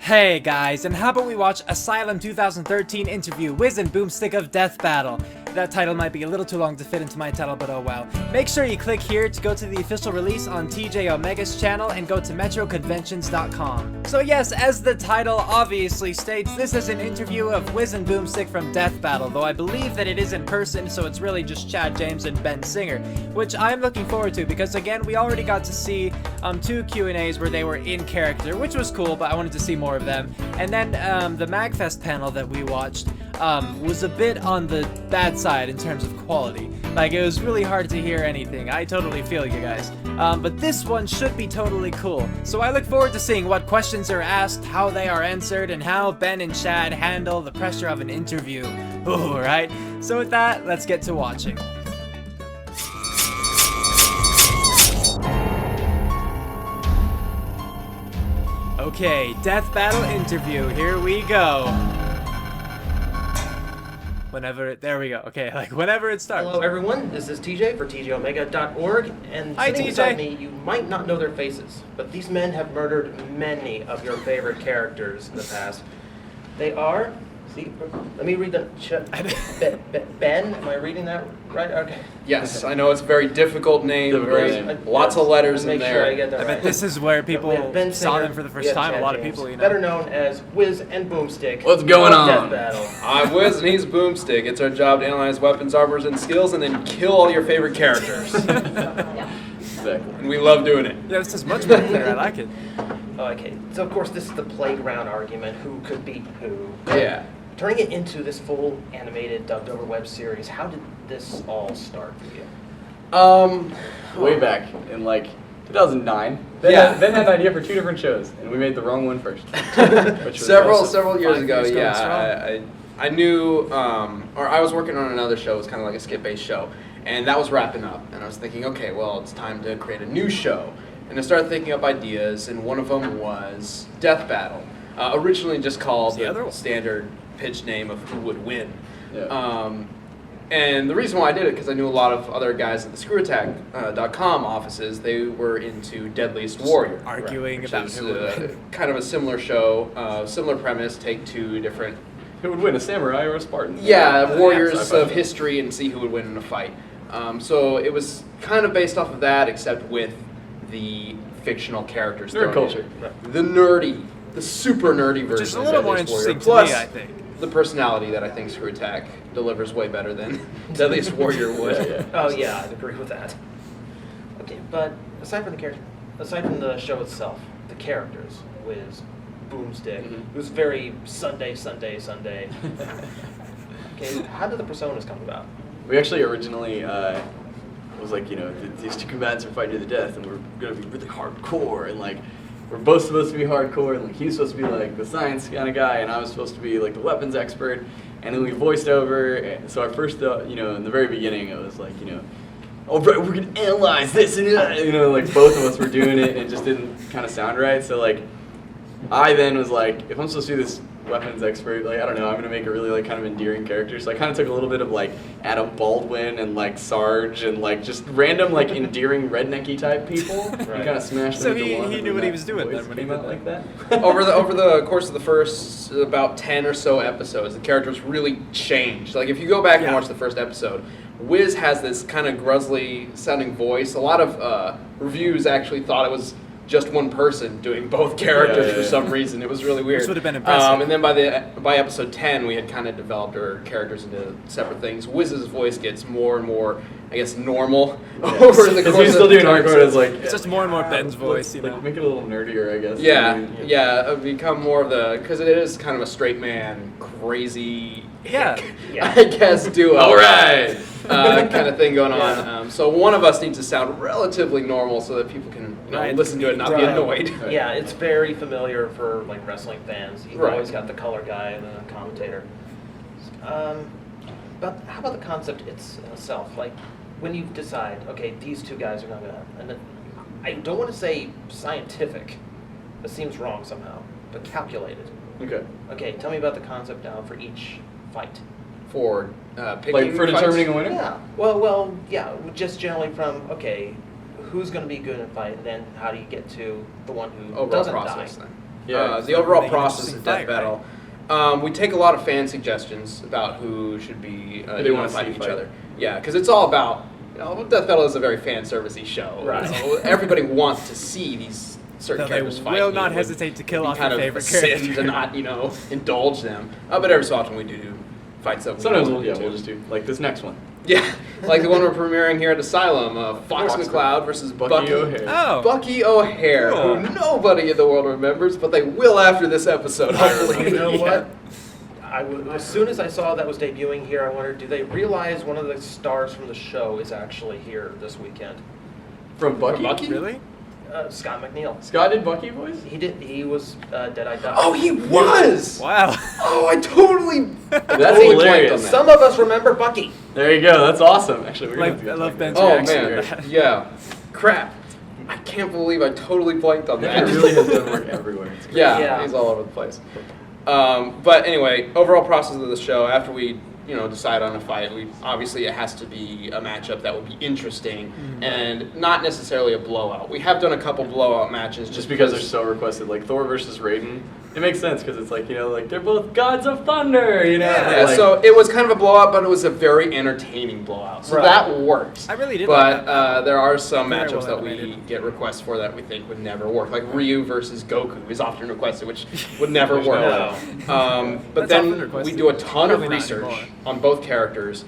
Hey guys, and how about we watch Asylum 2013 interview Wiz and Boomstick of Death Battle. That title might be a little too long to fit into my title, but oh well. Make sure you click here to go to the official release on TJ Omega's channel and go to metroconventions.com. So yes, as the title obviously states, this is an interview of Wiz and Boomstick from Death Battle, though I believe that it is in person, so it's really just Chad James and Ben Singer, which I'm looking forward to because again, we already got to see two Q&As where they were in character, which was cool, but I wanted to see more of them. And then the MagFest panel that we watched was a bit on the bad side in terms of quality. Like, it was really hard to hear anything. I totally feel you guys. But this one should be totally cool. So I look forward to seeing what questions are asked, how they are answered, and how Ben and Chad handle the pressure of an interview. Ooh, right? So with that, let's get to watching. Okay, Death Battle interview, here we go. There we go. Okay, like whenever it starts. Hello everyone, this is TJ for TJOmega.org, and Hi, sitting TJ. beside me, you might not know their faces, but these men have murdered many of your favorite characters in the past. They are, let me read them. Ben, am I reading that right? Okay. Yes, I know it's a very difficult name, lots of letters in Make there. sure I get that I right. bet this is where people We have Ben saw Singer, them for the we first have time. A Chad lot of James, people, you know. better known as Wiz and Boomstick. What's going of on? Death Battle. I'm Wiz and he's Boomstick. It's our job to analyze weapons, armors, and skills and then kill all your favorite characters. Exactly. And we love doing it. Yeah, this is much better there. I like it. Okay, so of course this is the playground argument, who could beat who. Yeah. Turning it into this full animated, dubbed over web series, how did this all start for you? Way back in like 2009. Ben had an idea for 2 different shows, and we made the wrong one first. Which was Several years 5 ago, years ago, yeah, I knew, or I was working on another show. It was kind of like a skit-based show, and that was wrapping up. And I was thinking, okay, well, it's time to create a new show. And I started thinking up ideas, and one of them was Death Battle. Originally just called the standard pitch name of who would win. Yeah. And the reason why I did it, because I knew a lot of other guys at the ScrewAttack.com offices. They were into Deadliest Warrior. Arguing which about is, who would win. kind of a similar show, similar premise, take 2 different... Who would win, a samurai or a Spartan? Yeah, warriors sci-fi of show. history and see who would win in a fight. So it was kind of based off of that, except with the fictional characters. Nerd thrown culture. in. The super nerdy version. Which is a of little more Deadliest Warrior. interesting to me, Plus, I think. the personality that I think Screw Attack delivers way better than Deadliest Warrior would. Yeah. Oh yeah, I'd agree with that. Okay, but aside from the show itself, the characters, Wiz, Boomstick, it was very Sunday. Okay, how did the personas come about? We actually originally was like, these 2 combatants are fighting to the death, and we're gonna be really hardcore, and like we're both supposed to be hardcore, and like he's supposed to be like the science kind of guy, and I was supposed to be like the weapons expert, and then we voiced over. And so our first, in the very beginning, it was like, all right, we're gonna analyze this, and like both of us were doing it, and it just didn't kind of sound right. So like, I then was like, if I'm supposed to do this weapons expert, like I don't know, I'm gonna make a really like kind of endearing character. So I kind of took a little bit of like Adam Baldwin and like Sarge and like just random like endearing rednecky type people. Right. And kind of smashed So them into one. he knew what he was doing then when he came did out that. like that. over the course of the first about 10 or so episodes, the characters really changed. Like if you go back and watch the first episode, Wiz has this kind of gruzzly sounding voice. A lot of reviews actually thought it was just one person doing both characters for some reason. It was really weird. Which would have been impressive. And then by episode 10, we had kind of developed our characters into separate things. Wiz's voice gets more and more, I guess, normal over the course he's still of doing time. hardcore. It's like It's just more and more Ben's voice, like, make it a little nerdier, I guess. Yeah, become more of the, because it is kind of a straight man, crazy, Yeah. I guess, duo. All right. Kind of thing going on. So one of us needs to sound relatively normal so that people can listen to it and not be annoyed. Right. Yeah, it's very familiar for like wrestling fans. You've Right. always got the color guy and the commentator. But how about the concept itself? Like when you decide, okay, these 2 guys are gonna, and then, I don't want to say scientific. That seems wrong somehow, but calculated. Okay. Okay, tell me about the concept now for each fight. For picking Like for fights. determining a winner. Yeah. Well, yeah. Just generally from who's going to be good in a fight, and then how do you get to the one who Overall doesn't process die? then. the So overall make an process interesting of Death fight, Battle. We take a lot of fan suggestions about who should be they wanna fighting see each fight. other. Yeah, because it's all about, Death Battle is a very fan servicey show. Right. So everybody wants to see these certain Though they characters fight. will and not it would hesitate to kill be off kind your of favorite a sin character. to not, indulge them. But every so often we do fights that we Sometimes want we'll just do like this next one. Yeah, like the one we're premiering here at Asylum, Fox Fox McCloud versus Bucky O'Hare. Oh. Bucky O'Hare, Cool. who nobody in the world remembers, but they will after this episode, hopefully. You know Yeah. what? As soon as I saw that was debuting here, I wondered, do they realize one of the stars from the show is actually here this weekend? From Bucky? Bucky? Really? Scott McNeil. Scott did Bucky voice? He was Dead-Eye Duck. Oh, he was! Wow. Oh, I totally... That's totally blanked hilarious. on that. Some of us remember Bucky. There you go. That's awesome. Actually, we're gonna have to I go love talk Ben's about Oh, reaction to man. that. Yeah. Crap. I can't believe I totally blanked on it. that. He really has done work everywhere. It's great. Yeah, Yeah. he's all over the place. But anyway, overall process of the show, after we decide on a fight, obviously it has to be a matchup that would be interesting and not necessarily a blowout. We have done a couple blowout matches Just because they're so requested, like Thor versus Raiden, it makes sense because it's like they're both gods of thunder, Yeah, like- so it was kind of a blowout, but it was a very entertaining blowout. So Right. that works. I really did But like that. there are some Very matchups well that we animated. get requests for that we think would never work. Like Ryu versus Goku is often requested, which would never There's work. no. But That's often then we requested. do a ton of Probably not research anymore. on both characters,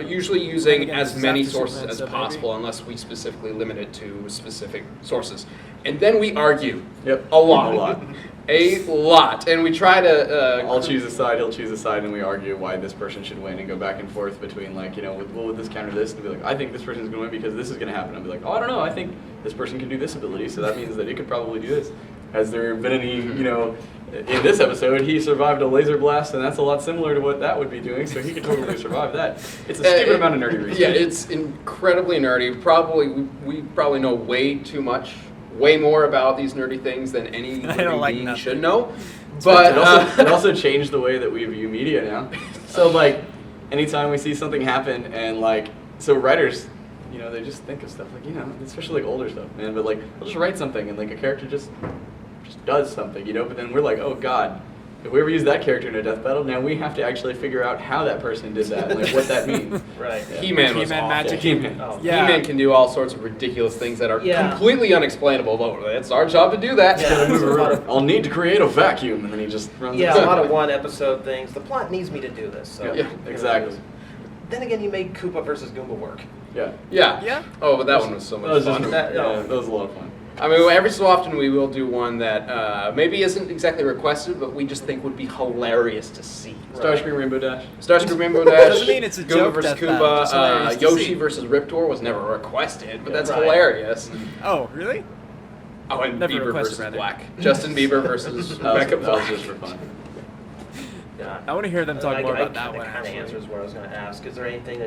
usually Then using again, as this is many after sources Superman as stuff, possible, maybe? unless we specifically limit it to specific sources. And then we argue Yep. a lot. A lot. A lot. And we try to... I'll choose a side, he'll choose a side, and we argue why this person should win and go back and forth between would this counter this? And be like, I think this person's going to win because this is going to happen. I'll be like, oh, I don't know, I think this person can do this ability, so that means that it could probably do this. Has there been any, in this episode, he survived a laser blast, and that's a lot similar to what that would be doing, so he could totally survive that. It's a stupid amount of nerdy research. Yeah, it's incredibly nerdy. We probably know way too much, way more about these nerdy things than any I don't living like being nothing. should know. But It also changed the way that we view media now. So anytime we see something happen and so writers, they just think of stuff especially older stuff, man. But they'll just write something and a character just does something, But then we're like, oh God, if we ever use that character in a death battle, now we have to actually figure out how that person did that and what that means. Right. Yeah. He-Man was He-Man awful. magic. He-Man. Oh. Yeah. He-Man can do all sorts of ridiculous things that are Yeah. completely unexplainable, but it's our job to do that. Yeah. Gotta move There's a lot around. of- I'll need to create a vacuum, and then he just runs. Yeah, a around. lot of one episode things. The plot needs me to do this. So Yeah, exactly. Then again, you made Koopa versus Goomba work. Yeah. Yeah. Yeah. Oh, but that one was so That much was fun. just, That- yeah, that was a lot of fun. I mean, every so often we will do one that maybe isn't exactly requested, but we just think would be hilarious to see. Starscream Rainbow Dash. Starscream Rainbow Dash. Doesn't mean it's a Goomba joke versus death battle, just hilarious Koopa. to Yoshi see. versus Riptor was never requested, but Yeah. that's Right. hilarious. Oh, really? Oh, and Never Bieber requested, versus rather. Black. Justin Bieber versus That was, Rebecca that was Black. just for fun. Yeah. I want to hear them talk more about that one. Kind of actually. answers what I was going to ask. Is there anything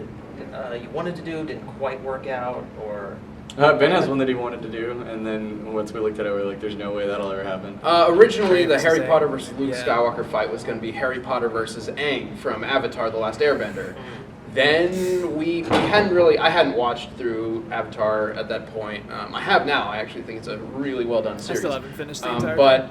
that you wanted to do, didn't quite work out, or? Ben has one that he wanted to do, and then once we looked at it, we were like, "There's no way that'll ever happen." Originally, the versus Harry Aang. Potter versus Luke Yeah. Skywalker fight was going to be Harry Potter versus Aang from Avatar: The Last Airbender. Then I hadn't watched through Avatar at that point. I have now. I actually think it's a really well done I series. still haven't finished the entire But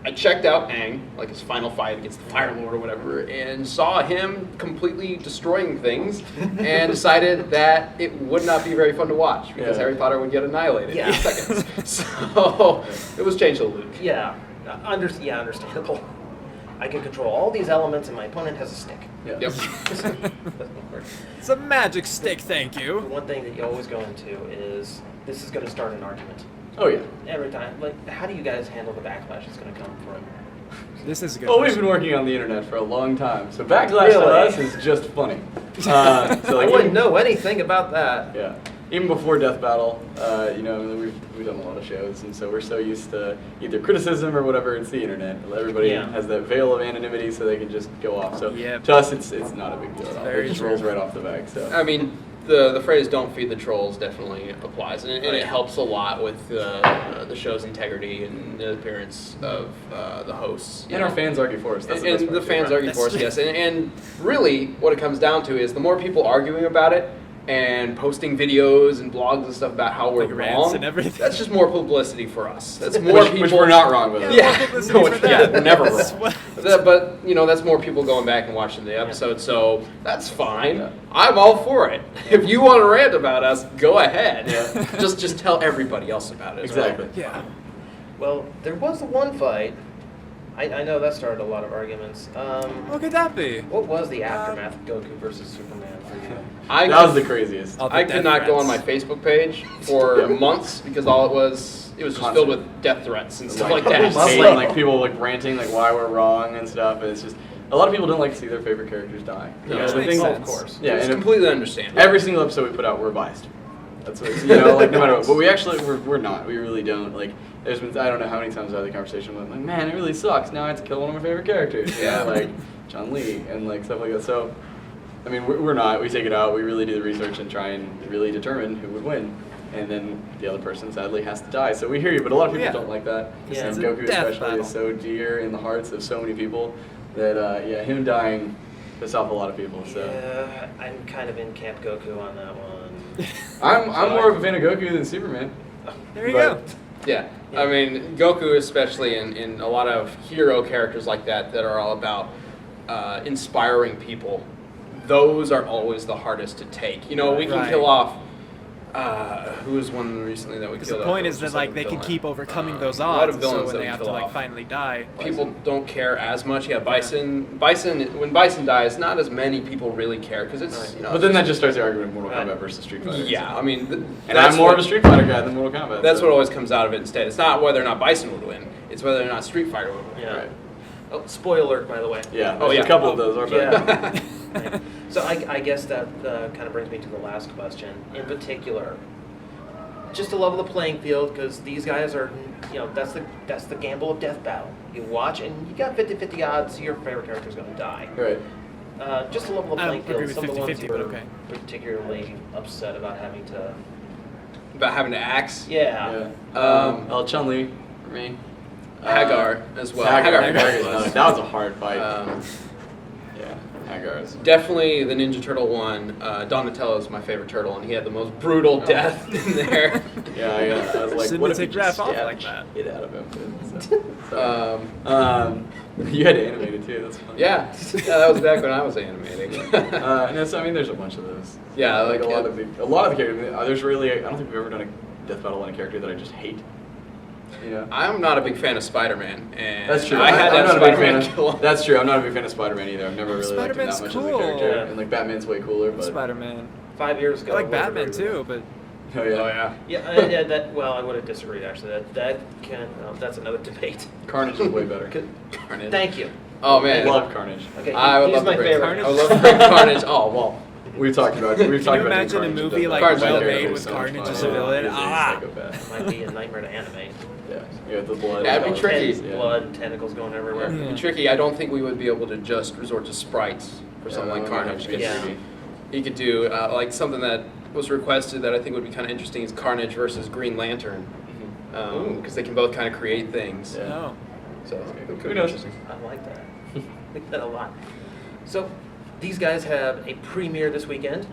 I checked out Aang, like his final fight against the Fire Lord or whatever, and saw him completely destroying things, and decided that it would not be very fun to watch because Yeah. Harry Potter would get annihilated Yeah. in seconds. So it was changed to Luke. Yeah, understandable. I can control all these elements, and my opponent has a stick. Yeah. Yep. Doesn't work. It's a magic stick, thank The you. one thing that you always go into is this is going to start an argument Oh yeah. every time. How do you guys handle the backlash that's going to come from? This is a good Well, we've question. been working on the internet for a long time, so backlash to Really? us is just funny. So I like, wouldn't know anything about that. Yeah. Even before Death Battle, we've done a lot of shows, and so we're so used to either criticism or whatever. It's the internet. Everybody Yeah. has that veil of anonymity, so they can just go off. So Yep. to us, it's not a big deal at all. Very It just true. rolls right off the back. So I mean, the phrase "don't feed the trolls" definitely applies, and it Right. helps a lot with the show's integrity and the appearance of the hosts. you and our know. fans argue for us. That's And the best part, fans too. argue for us, yes. And really, what it comes down to is the more people arguing about it, and posting videos and blogs and stuff about how we're Like rants wrong. and everything. That's just more publicity for us. That's more people. Which we're not wrong with. Yeah, more publicity no, for it's, them. yeah, we're never That's wrong. what- But you know, that's more people going back and watching the episode, so that's fine. Yeah. I'm all for it. If you want to rant about us, go ahead. Yeah. just tell everybody else about it. as well. Exactly. Yeah. Well, there was the one fight. I know that started a lot of arguments. What could that be? What was the aftermath of Goku versus Superman for you? That was the craziest. All the I death could not go on threats. my Facebook page for months because all it was just filled with death threats and stuff like that. Hate, Lovely. like people like ranting like why we're wrong and stuff. And it's just a lot of people don't like to see their favorite characters die. No, Which the makes thing- sense. Of course. Yeah, it's and completely understandable. every single episode we put out, we're biased. That's what like no matter what. But we actually we're not. We really don't like. There's been I don't know how many times I've had the conversation with like, man, it really sucks. Now I have to kill one of my favorite characters. Yeah. Like John Lee and like stuff like that. So, I mean, we're not. We take it out. We really do the research and try and really determine who would win. And then the other person sadly has to die. So we hear you, but a lot of people Yeah. don't like that. Yeah. And It's a Goku death especially battle. is so dear in the hearts of so many people that yeah, him dying pissed off a lot of people. So. Yeah, I'm kind of in Camp Goku on that one. I'm more of a fan of Goku than Superman. There you But- go. Yeah, I mean, Goku especially in a lot of hero characters like that are all about inspiring people. Those are always the hardest to take. You know, we can Right. kill off. Who was one recently that we Because killed the off? point It is was that just like a they can villain. keep overcoming those A lot of odds. So villains when that they we have to kill like off. finally die. People don't care as much. Yeah, Bison. When Bison dies, not as many people really care because it's you know. But then that just starts the argument of Mortal Right. Kombat versus Street Fighter. yeah, I mean, And I'm more of a Street Fighter guy than Mortal Kombat. That's so. what always comes out of it instead. It's not whether or not Bison would win. It's whether or not Street Fighter would win. Yeah. Right. Oh, spoiler, by the way. Yeah. Oh, there's yeah. A couple of those are bad. Yeah. So I guess that kind of brings me to the last question. In particular, just to level the playing field, because these guys are, you know, that's the gamble of death battle. You watch and you got 50-50 odds your favorite character is going to die. Right. Just to level the I playing don't agree field, with some of the ones 50-50, you but were okay. particularly upset about having to. About having to axe. Yeah. Yeah. Chun-Li for me. Hagar as well. Hagar. Hagar. That was a hard fight. Um, yeah. Hagar. Definitely the Ninja Turtle one. Donatello is my favorite turtle, and he had the most brutal death in there. Yeah. I was like, Shouldn't what have if you take Raph just off stabbed like that. It out of him. So. You had to animate it too. That's funny. Yeah, that was back when I was animating. No, so I mean, there's a bunch of those. Yeah, like like, a lot of the characters. There's really, I don't think we've ever done a death battle on a character that I just hate. You know. I'm not a big fan of Spider-Man, and That's true. I had to I'm have not a big fan Spider-Man kill of. him. That's true. I'm not a big fan of Spider-Man either. I've never really liked him Spider-Man's that much cool. as a character. Yeah. And like Batman's way cooler, but Spider-Man. 5 years ago. I like it wasn't Batman very too, but oh yeah. Oh yeah. Yeah, that. Well, I would have disagreed actually. That's another debate. Carnage is way better. Carnage. Thank you. Oh I man. love Carnage. Okay, I would he's love my to bring favorite. I would love to bring Carnage. Oh well. We've talked about. We've Can talked you about imagine a Carnage movie does like that. Carnage well is made so with much Carnage fun. as a villain? He's a Ah! psychopath. Might be a nightmare to animate. Yeah, you got the blood. Yeah, it'd be and tricky. all that. Yeah. Blood, tentacles going everywhere. Yeah. It'd be tricky. I don't think we would be able to just resort to sprites for something like that would Carnage. have to be Yeah. tricky. You could do like something that was requested that I think would be kind of interesting is Carnage versus Green Lantern, because they can both kind of create things. Yeah. No. So it could Who be knows? interesting. I like that. I like that a lot. So, these guys have a premiere this weekend,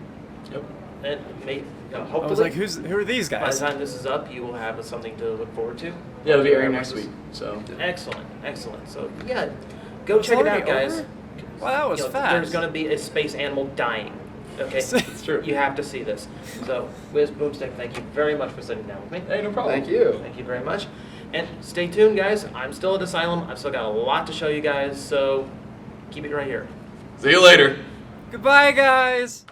Yep. and hopefully, I was like, who are these by the guys? time this is up, you will have something to look forward to. Yeah, it'll be airing next week. So. Excellent, excellent. So, yeah, go It's check it out, already guys. over? Wow, that was fast. There's going to be a space animal dying. Okay, It's true. You have to see this. So, Wiz Boomstick, thank you very much for sitting down with me. Hey, no problem. Thank you. Thank you very much. And stay tuned, guys. I'm still at Asylum. I've still got a lot to show you guys, so keep it right here. See you later. Goodbye, guys!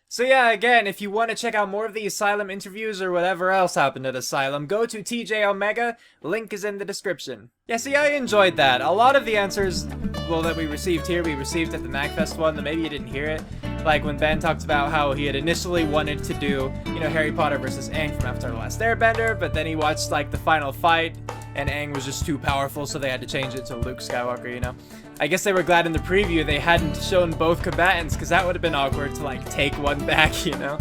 So yeah, again, if you want to check out more of the Asylum interviews or whatever else happened at Asylum, go to TJ Omega, link is in the description. Yeah, see, I enjoyed that. A lot of the answers, well, that we received here, we received at the MagFest one, that maybe you didn't hear it. Like when Ben talked about how he had initially wanted to do, you know, Harry Potter versus Aang from Avatar The Last Airbender, but then he watched, like, the final fight, and Aang was just too powerful, so they had to change it to Luke Skywalker, you know? I guess they were glad in the preview they hadn't shown both combatants, because that would have been awkward to, like, take one back, you know?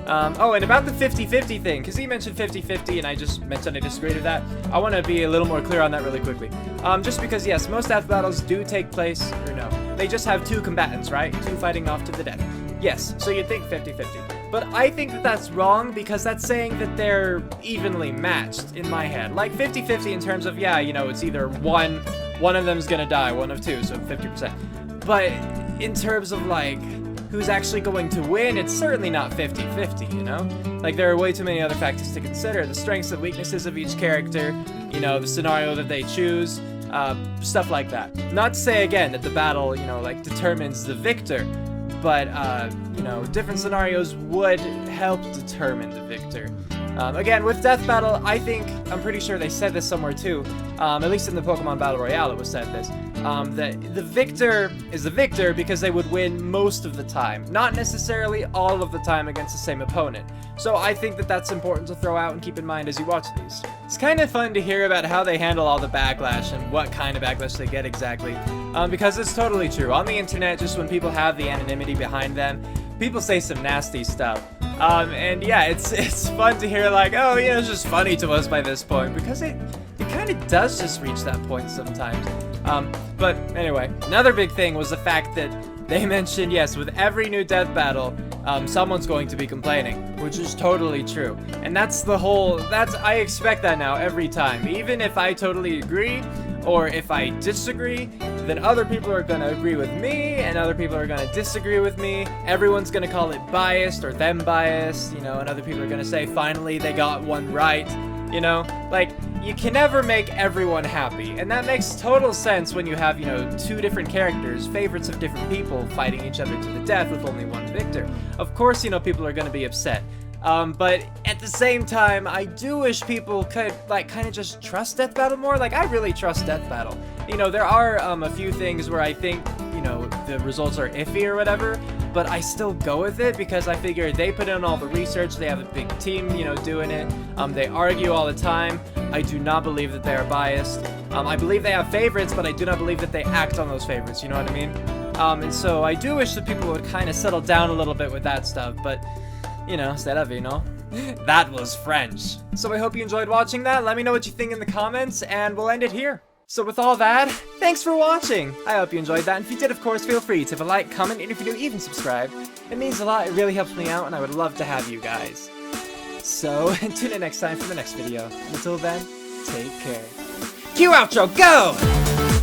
Oh, and about the 50-50 thing, because he mentioned 50-50 and I just mentioned I disagreed with that, I want to be a little more clear on that really quickly. Just because, yes, most death battles do take place, or no, they just have two combatants, right? Two fighting off to the death. Yes, so you'd think 50-50. but I think that that's wrong because that's saying that they're evenly matched in my head. Like 50-50 in terms of, yeah, you know, it's either one of them's gonna die, one of two, so 50%. But in terms of like who's actually going to win, it's certainly not 50-50, you know? Like there are way too many other factors to consider. The strengths and weaknesses of each character, you know, the scenario that they choose, stuff like that. Not to say again that the battle, you know, like determines the victor, but you know, different scenarios would help determine the victor. Again, with Death Battle, I'm pretty sure they said this somewhere too, at least in the Pokemon Battle Royale it was said this, that the victor is the victor because they would win most of the time, not necessarily all of the time against the same opponent. So I think that that's important to throw out and keep in mind as you watch these. It's kind of fun to hear about how they handle all the backlash and what kind of backlash they get exactly, because it's totally true. On the internet, just when people have the anonymity behind them, people say some nasty stuff. And yeah, it's fun to hear like, oh, you know, it's just funny to us by this point, because it kind of does just reach that point sometimes. But anyway, another big thing was the fact that they mentioned, yes, with every new death battle, someone's going to be complaining, which is totally true. And I expect that now every time. Even if I totally agree, or if I disagree, then other people are gonna agree with me, and other people are gonna disagree with me. Everyone's gonna call it biased or them biased, you know, and other people are gonna say, finally they got one right, you know? Like, you can never make everyone happy, and that makes total sense when you have, you know, two different characters, favorites of different people, fighting each other to the death with only one victor. Of course, you know, people are gonna be upset. But at the same time, I do wish people could, like, kind of just trust Death Battle more. Like, I really trust Death Battle. You know, there are, a few things where I think, you know, the results are iffy or whatever, but I still go with it because I figure they put in all the research, they have a big team, you know, doing it, they argue all the time. I do not believe that they are biased. I believe they have favorites, but I do not believe that they act on those favorites, you know what I mean? And so I do wish that people would kind of settle down a little bit with that stuff, but you know, c'est la vie, no? That was French. So I hope you enjoyed watching that. Let me know what you think in the comments, and we'll end it here. So with all that, thanks for watching. I hope you enjoyed that, and if you did, of course, feel free to leave a like, comment, and if you're new, even subscribe. It means a lot, it really helps me out, and I would love to have you guys. So, tune in next time for the next video. Until then, take care. Cue outro, go!